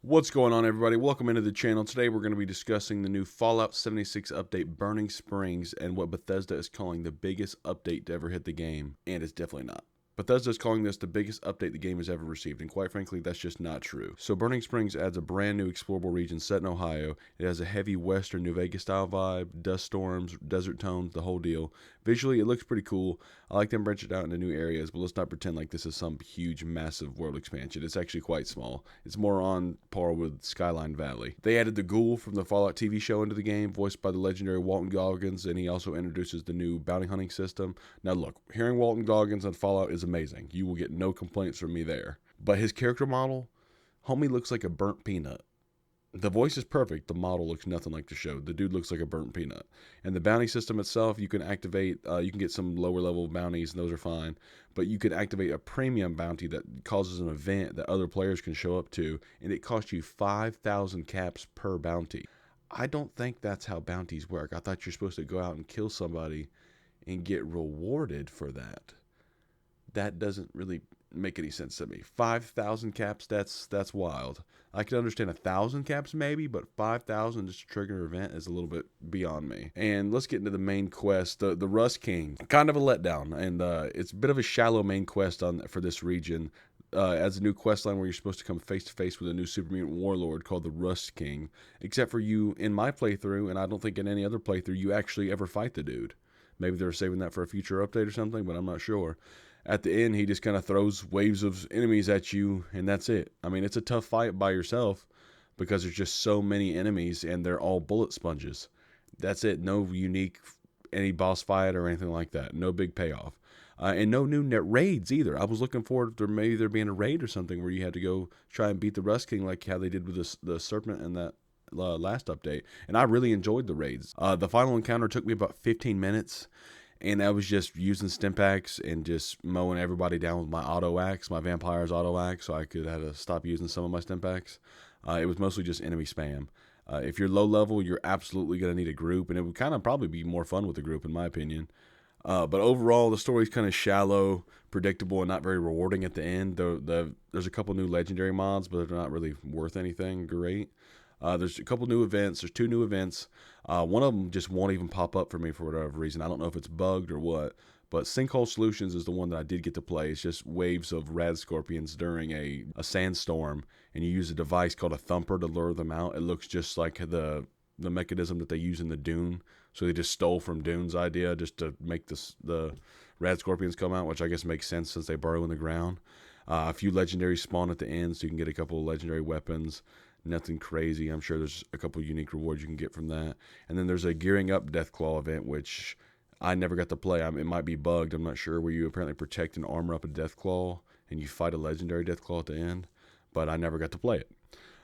What's going on, everybody? Welcome into the channel. Today we're going to be discussing the new Fallout 76 update, Burning Springs, and what Bethesda is calling the biggest update to ever hit the game, and it's definitely not. Bethesda is calling this the biggest update the game has ever received, and quite frankly, that's just not true. So Burning Springs adds a brand new explorable region set in Ohio. It has a heavy western New Vegas style vibe, dust storms, desert tones, the whole deal. Visually, it looks pretty cool. I like them branching out into new areas, but let's not pretend like this is some huge, massive world expansion. It's actually quite small. It's more on par with Skyline Valley. They added the Ghoul from the Fallout TV show into the game, voiced by the legendary Walton Goggins, and he also introduces the new bounty hunting system. Now look, hearing Walton Goggins on Fallout is amazing. You will get no complaints from me there. But his character model, homie looks like a burnt peanut. The voice is perfect. The model looks nothing like the show. The dude looks like a burnt peanut. And the bounty system itself, you can activate, you can get some lower level bounties, and those are fine. But you can activate a premium bounty that causes an event that other players can show up to, and it costs you 5,000 caps per bounty. I don't think that's how bounties work. I thought you're supposed to go out and kill somebody and get rewarded for that. That doesn't really make any sense to me. 5,000 caps, that's wild. I can understand 1,000 caps maybe, but 5,000 just to trigger an event is a little bit beyond me. And let's get into the main quest, the Rust King. Kind of a letdown, and it's a bit of a shallow main quest for this region. As a new quest line where you're supposed to come face to face with a new super mutant warlord called the Rust King. Except for you in my playthrough, and I don't think in any other playthrough you actually ever fight the dude. Maybe they're saving that for a future update or something, but I'm not sure. At the end, he just kind of throws waves of enemies at you, and that's it. I mean, it's a tough fight by yourself because there's just so many enemies, and they're all bullet sponges. That's it. No unique any boss fight or anything like that. No big payoff. And no new net raids either. I was looking forward to maybe there being a raid or something where you had to go try and beat the Rust King like how they did with the Serpent and that last update. And I really enjoyed the raids. The final encounter took me about 15 minutes. And I was just using Stimpaks and just mowing everybody down with my auto axe, my vampire's auto axe, so I could have to stop using some of my Stimpaks. It was mostly just enemy spam. If you're low level, you're absolutely going to need a group, and it would kind of probably be more fun with a group, in my opinion. But overall, the story's kind of shallow, predictable, and not very rewarding at the end. There's a couple new legendary mods, but they're not really worth anything great. There's a couple new events. There's 2 new events. One of them just won't even pop up for me for whatever reason. I don't know if it's bugged or what. But Sinkhole Solutions is the one that I did get to play. It's just waves of rad scorpions during a sandstorm. And you use a device called a thumper to lure them out. It looks just like the mechanism that they use in the Dune. So they just stole from Dune's idea just to make the rad scorpions come out, which I guess makes sense since they burrow in the ground. A few legendaries spawn at the end, so you can get a couple of legendary weapons. Nothing crazy. I'm sure there's a couple unique rewards you can get from that. And then there's a Gearing Up Deathclaw event, which I never got to play. It might be bugged. I'm not sure, where you apparently protect and armor up a Deathclaw, and you fight a legendary Deathclaw at the end. But I never got to play it.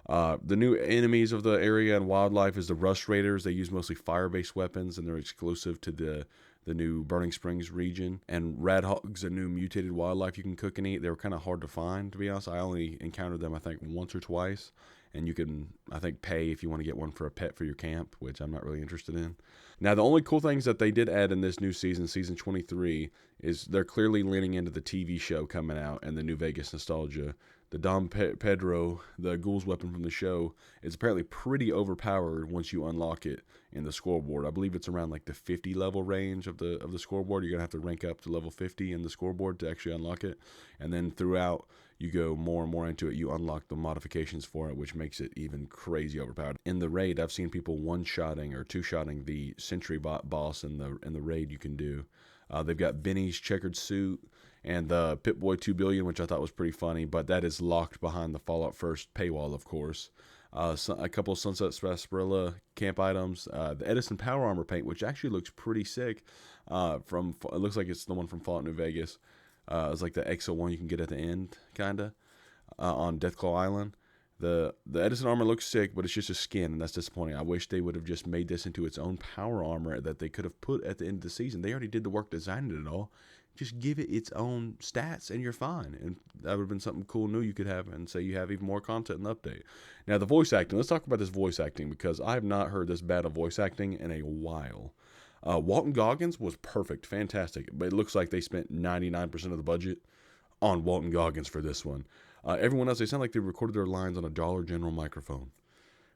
The new enemies of the area and wildlife is the Rust Raiders. They use mostly fire-based weapons, and they're exclusive to the new Burning Springs region. And Radhogs, a new mutated wildlife you can cook and eat. They were kind of hard to find, to be honest. I only encountered them, I think, once or twice. And you can, I think, pay if you want to get one for a pet for your camp, which I'm not really interested in. Now, the only cool things that they did add in this new season, season 23, is they're clearly leaning into the TV show coming out and the New Vegas nostalgia. The Dom Pedro, the ghoul's weapon from the show, is apparently pretty overpowered once you unlock it in the scoreboard. I believe it's around like the 50 level range of the scoreboard. You're going to have to rank up to level 50 in the scoreboard to actually unlock it. And then throughout, you go more and more into it, you unlock the modifications for it, which makes it even crazy overpowered. In the raid, I've seen people one-shotting or two-shotting the sentry boss in the raid you can do. They've got Benny's checkered suit and the Pip-Boy 2 Billion, which I thought was pretty funny, but that is locked behind the Fallout First paywall, of course. A couple of Sunset Sarsaparilla camp items. The Edison Power Armor paint, which actually looks pretty sick. It looks like it's the one from Fallout New Vegas. It's like the EXO one you can get at the end, kinda, on Deathclaw Island. The Edison armor looks sick, but it's just a skin, and that's disappointing. I wish they would have just made this into its own power armor that they could have put at the end of the season. They already did the work designing it all. Just give it its own stats, and you're fine. And that would have been something cool new you could have, and say you have even more content in the update. Now, the voice acting. Let's talk about this voice acting, because I have not heard this bad of voice acting in a while. Walton Goggins was perfect, fantastic, but it looks like they spent 99% of the budget on Walton Goggins for this one. Everyone else, they sound like they recorded their lines on a Dollar General microphone.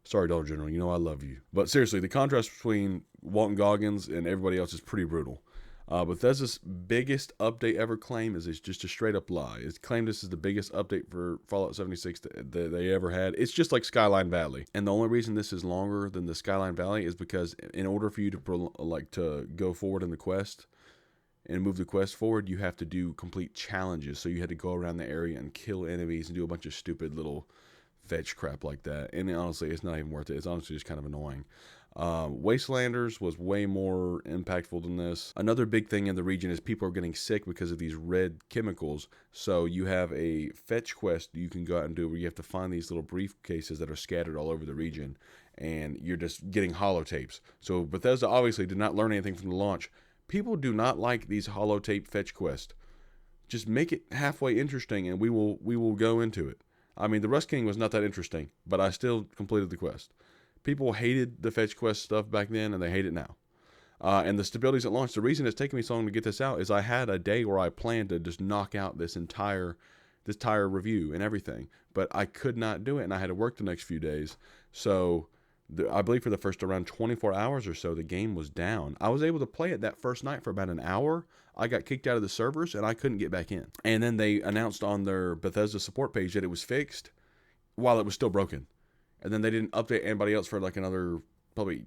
Sorry, Dollar General, you know I love you. But seriously, the contrast between Walton Goggins and everybody else is pretty brutal. Bethesda's biggest update ever claim is it's just a straight up lie. It's claimed this is the biggest update for Fallout 76 that they ever had. It's just like Skyline Valley, and the only reason this is longer than the Skyline Valley is because in order for you to go forward in the quest and move the quest forward, you have to do complete challenges. So you had to go around the area and kill enemies and do a bunch of stupid little fetch crap like that. And honestly, it's not even worth it. It's honestly just kind of annoying. Wastelanders was way more impactful than this. Another big thing in the region is people are getting sick because of these red chemicals. So you have a fetch quest you can go out and do where you have to find these little briefcases that are scattered all over the region, and you're just getting holotapes. So Bethesda obviously did not learn anything from the launch. People do not like these holotape fetch quests. Just make it halfway interesting, and we will go into it. I mean, the Rust King was not that interesting, but I still completed the quest. People hated the fetch quest stuff back then, and they hate it now. And the stabilities at launch, the reason it's taking me so long to get this out is I had a day where I planned to just knock out this entire review and everything, but I could not do it, and I had to work the next few days. So I believe for the first around 24 hours or so, the game was down. I was able to play it that first night for about an hour. I got kicked out of the servers, and I couldn't get back in. And then they announced on their Bethesda support page that it was fixed while it was still broken. And then they didn't update anybody else for like another probably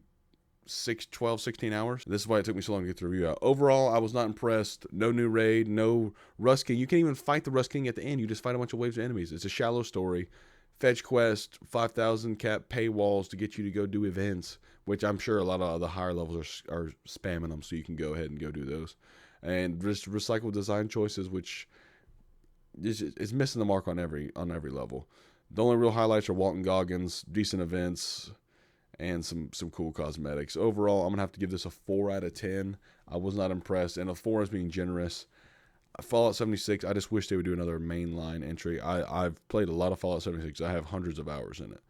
12, 16 hours. This is why it took me so long to get the review out. Overall, I was not impressed. No new raid, no Rust King. You can't even fight the Rust King at the end. You just fight a bunch of waves of enemies. It's a shallow story. Fetch quest, 5,000 cap paywalls to get you to go do events, which I'm sure a lot of the higher levels are spamming them, so you can go ahead and go do those. And just recycled design choices, which is missing the mark on every level. The only real highlights are Walton Goggins, decent events, and some cool cosmetics. Overall, I'm going to have to give this a 4 out of 10. I was not impressed, and a 4 is being generous. Fallout 76, I just wish they would do another mainline entry. I've played a lot of Fallout 76. I have hundreds of hours in it.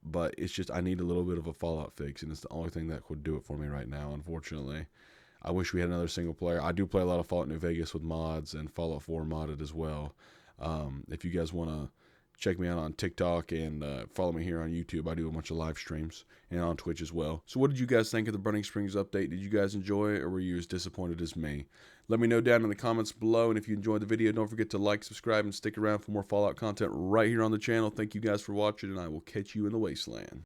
But it's just I need a little bit of a Fallout fix, and it's the only thing that would do it for me right now, unfortunately. I wish we had another single player. I do play a lot of Fallout New Vegas with mods and Fallout 4 modded as well. If you guys want to check me out on TikTok and follow me here on YouTube. I do a bunch of live streams and on Twitch as well. So what did you guys think of the Burning Springs update? Did you guys enjoy it, or were you as disappointed as me? Let me know down in the comments below, and if you enjoyed the video, don't forget to like, subscribe, and stick around for more Fallout content right here on the channel. Thank you guys for watching, and I will catch you in the wasteland.